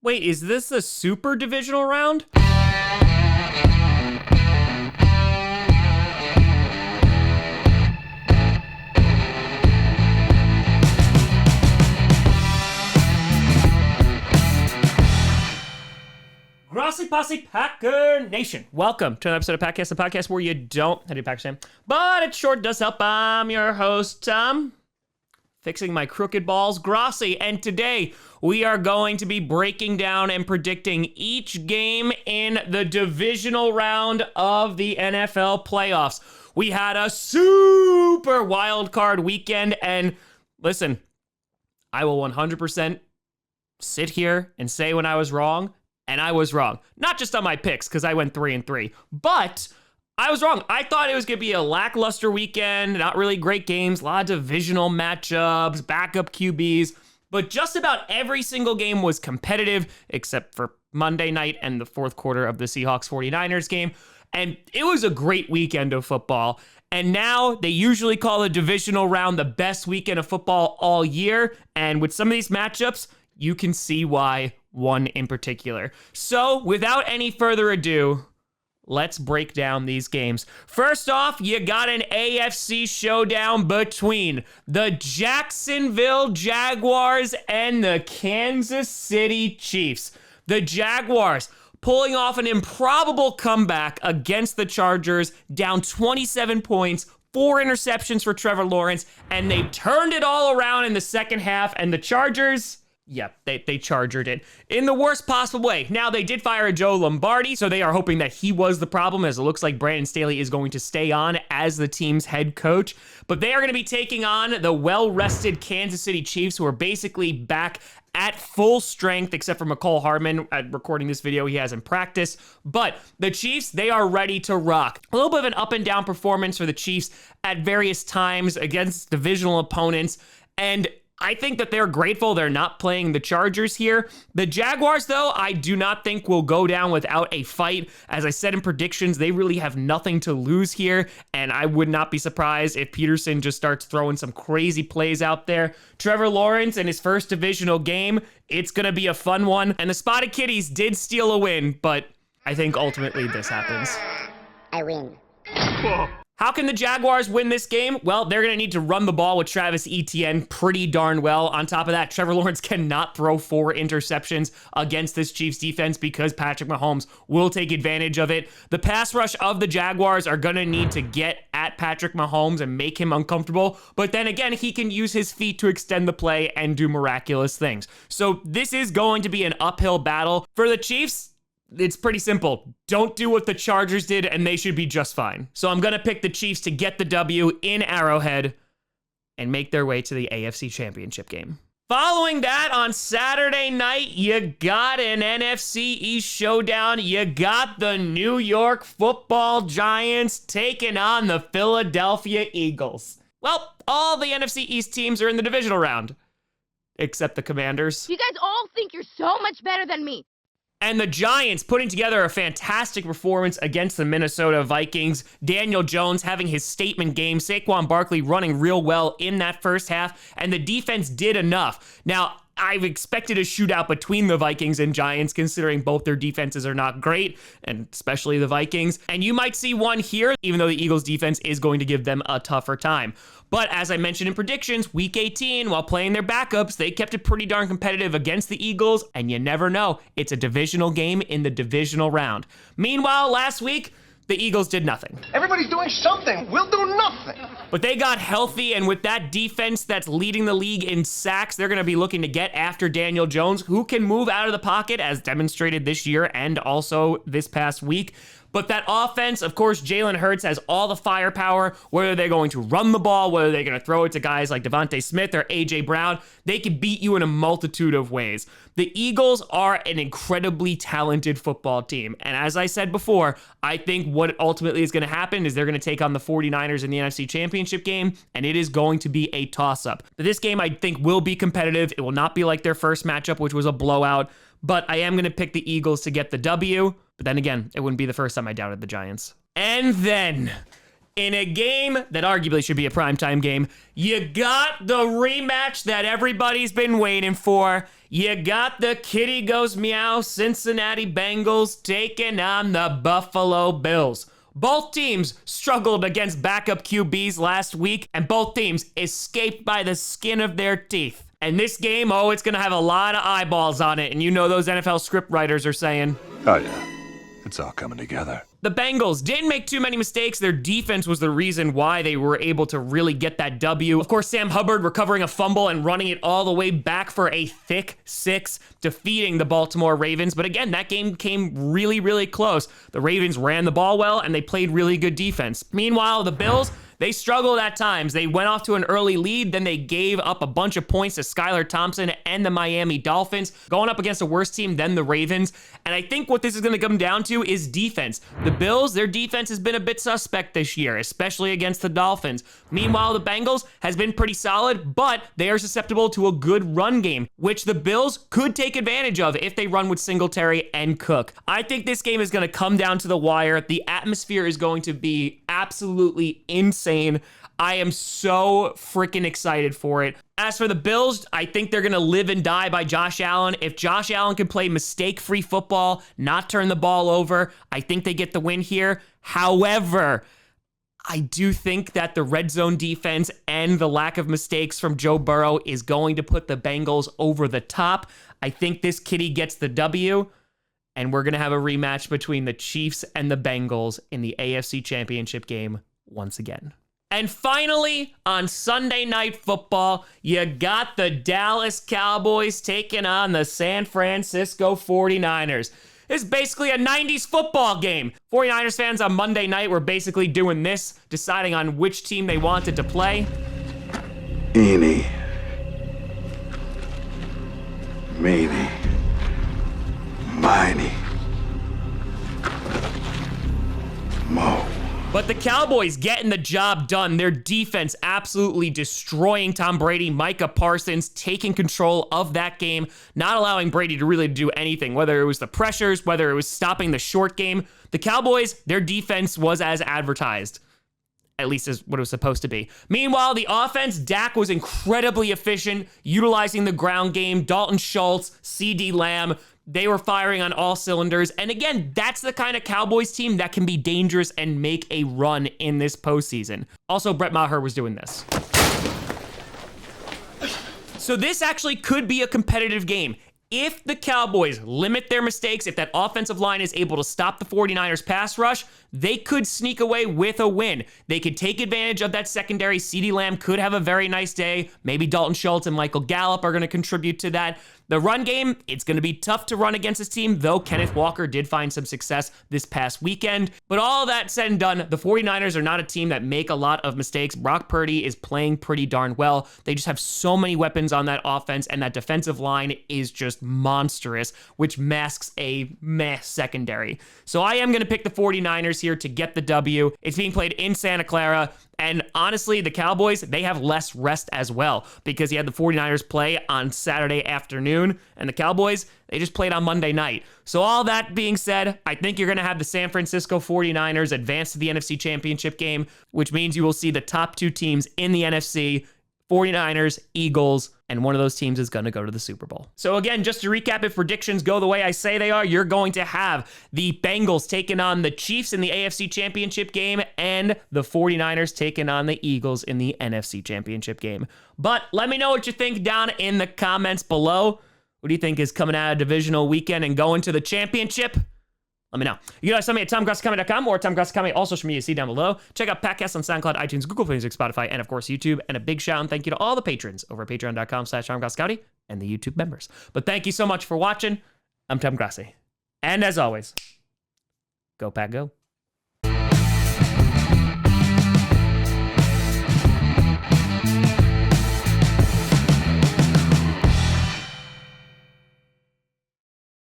Wait, is this the super divisional round? Grossi Posse Packer Nation. Welcome to an episode of Packcast, the podcast where you don't do Packers fan, but it sure does help. I'm your host, Tom, fixing my crooked balls, Grossi, and today we are going to be breaking down and predicting each game in the divisional round of the NFL playoffs. We had a super wild card weekend, and listen, I will 100% sit here and say when I was wrong. And I was wrong. Not just on my picks, because I went 3-3, but I was wrong. I thought it was going to be a lackluster weekend, not really great games, a lot of divisional matchups, backup QBs, but just about every single game was competitive, except for Monday night and the fourth quarter of the Seahawks 49ers game. And it was a great weekend of football. And now they usually call the divisional round the best weekend of football all year. And with some of these matchups, you can see why, one in particular. So without any further ado, let's break down these games. First off, you got an AFC showdown between the Jacksonville Jaguars and the Kansas City Chiefs. The Jaguars pulling off an improbable comeback against the Chargers, down 27 points, 4 interceptions for Trevor Lawrence, and they turned it all around in the second half, and the Chargers, they chargered it in the worst possible way. Now, they did fire Joe Lombardi, so they are hoping that he was the problem, as it looks like Brandon Staley is going to stay on as the team's head coach. But they are going to be taking on the well-rested Kansas City Chiefs, who are basically back at full strength, except for McCole Hardman. At recording this video, he hasn't practiced. But the Chiefs, they are ready to rock. A little bit of an up-and-down performance for the Chiefs at various times against divisional opponents, and I think that they're grateful they're not playing the Chargers here. The Jaguars, though, I do not think will go down without a fight. As I said in predictions, they really have nothing to lose here, and I would not be surprised if Peterson just starts throwing some crazy plays out there. Trevor Lawrence in his first divisional game, it's going to be a fun one. And the Spotted Kitties did steal a win, but I think ultimately this happens. I win. How can the Jaguars win this game? Well, they're going to need to run the ball with Travis Etienne pretty darn well. On top of that, Trevor Lawrence cannot throw 4 interceptions against this Chiefs defense because Patrick Mahomes will take advantage of it. The pass rush of the Jaguars are going to need to get at Patrick Mahomes and make him uncomfortable. But then again, he can use his feet to extend the play and do miraculous things. So this is going to be an uphill battle. For the Chiefs, it's pretty simple. Don't do what the Chargers did, and they should be just fine. So I'm going to pick the Chiefs to get the W in Arrowhead and make their way to the AFC Championship game. Following that, on Saturday night, you got an NFC East showdown. You got the New York Football Giants taking on the Philadelphia Eagles. Well, all the NFC East teams are in the divisional round, except the Commanders. You guys all think you're so much better than me. And the Giants putting together a fantastic performance against the Minnesota Vikings. Daniel Jones having his statement game. Saquon Barkley running real well in that first half. And the defense did enough. Now, I've expected a shootout between the Vikings and Giants, considering both their defenses are not great, and especially the Vikings. And you might see one here, even though the Eagles defense is going to give them a tougher time. But as I mentioned in predictions, Week 18, while playing their backups, they kept it pretty darn competitive against the Eagles, and you never know. It's a divisional game in the divisional round. Meanwhile, last week, the Eagles did nothing. Everybody's doing something. We'll do nothing. But they got healthy, and with that defense that's leading the league in sacks, they're going to be looking to get after Daniel Jones, who can move out of the pocket, as demonstrated this year and also this past week. But that offense, of course, Jalen Hurts has all the firepower, whether they're going to run the ball, whether they're going to throw it to guys like Devontae Smith or A.J. Brown. They can beat you in a multitude of ways. The Eagles are an incredibly talented football team. And as I said before, I think what ultimately is going to happen is they're going to take on the 49ers in the NFC Championship game, and it is going to be a toss-up. But this game, I think, will be competitive. It will not be like their first matchup, which was a blowout. But I am going to pick the Eagles to get the W. But then again, it wouldn't be the first time I doubted the Giants. And then, in a game that arguably should be a primetime game, you got the rematch that everybody's been waiting for. You got the kitty goes meow Cincinnati Bengals taking on the Buffalo Bills. Both teams struggled against backup QBs last week, and both teams escaped by the skin of their teeth. And this game, it's going to have a lot of eyeballs on it, and you know those NFL script writers are saying, oh yeah, it's all coming together. The Bengals didn't make too many mistakes. Their defense was the reason why they were able to really get that W. Of course, Sam Hubbard recovering a fumble and running it all the way back for a thick 6, defeating the Baltimore Ravens. But again, that game came really, really close. The Ravens ran the ball well, and they played really good defense. Meanwhile, the Bills, they struggled at times. They went off to an early lead, then they gave up a bunch of points to Skylar Thompson and the Miami Dolphins, going up against a worse team than the Ravens. And I think what this is going to come down to is defense. The Bills, their defense has been a bit suspect this year, especially against the Dolphins. Meanwhile, the Bengals has been pretty solid, but they are susceptible to a good run game, which the Bills could take advantage of if they run with Singletary and Cook. I think this game is going to come down to the wire. The atmosphere is going to be absolutely insane. I am so freaking excited for it. As for the Bills, I think they're going to live and die by Josh Allen. If Josh Allen can play mistake-free football, not turn the ball over, I think they get the win here. However, I do think that the red zone defense and the lack of mistakes from Joe Burrow is going to put the Bengals over the top. I think this kitty gets the W, and we're going to have a rematch between the Chiefs and the Bengals in the AFC Championship game once again. And finally, on Sunday Night Football, you got the Dallas Cowboys taking on the San Francisco 49ers. It's basically a 90s football game. 49ers fans on Monday night were basically doing this, deciding on which team they wanted to play. Eeny, meeny, miny, mo. But the Cowboys getting the job done. Their defense absolutely destroying Tom Brady, Micah Parsons, taking control of that game, not allowing Brady to really do anything, whether it was the pressures, whether it was stopping the short game. The Cowboys, their defense was as advertised, at least as what it was supposed to be. Meanwhile, the offense, Dak was incredibly efficient, utilizing the ground game. Dalton Schultz, CeeDee Lamb, they were firing on all cylinders. And again, that's the kind of Cowboys team that can be dangerous and make a run in this postseason. Also, Brett Maher was doing this. So this actually could be a competitive game. If the Cowboys limit their mistakes, if that offensive line is able to stop the 49ers pass rush, they could sneak away with a win. They could take advantage of that secondary. CeeDee Lamb could have a very nice day. Maybe Dalton Schultz and Michael Gallup are going to contribute to that. The run game, it's going to be tough to run against this team, though Kenneth Walker did find some success this past weekend. But all that said and done, the 49ers are not a team that make a lot of mistakes. Brock Purdy is playing pretty darn well. They just have so many weapons on that offense, and that defensive line is just monstrous, which masks a meh secondary. So I am going to pick the 49ers here to get the W. It's being played in Santa Clara. And honestly, the Cowboys, they have less rest as well because you had the 49ers play on Saturday afternoon, and the Cowboys, they just played on Monday night. So all that being said, I think you're going to have the San Francisco 49ers advance to the NFC Championship game, which means you will see the top two teams in the NFC, 49ers, Eagles, and one of those teams is going to go to the Super Bowl. So again, just to recap, if predictions go the way I say they are, you're going to have the Bengals taking on the Chiefs in the AFC Championship game and the 49ers taking on the Eagles in the NFC Championship game. But let me know what you think down in the comments below. What do you think is coming out of divisional weekend and going to the championship? Let me know. You can send me at TomGrossiComedy.com or TomGrossiComedy, all social media, see down below. Check out podcasts on SoundCloud, iTunes, Google Play Music, Spotify, and of course YouTube. And a big shout and thank you to all the patrons over at patreon.com/TomGrossiComedy and the YouTube members. But thank you so much for watching. I'm Tom Grossi. And as always, go Pack Go.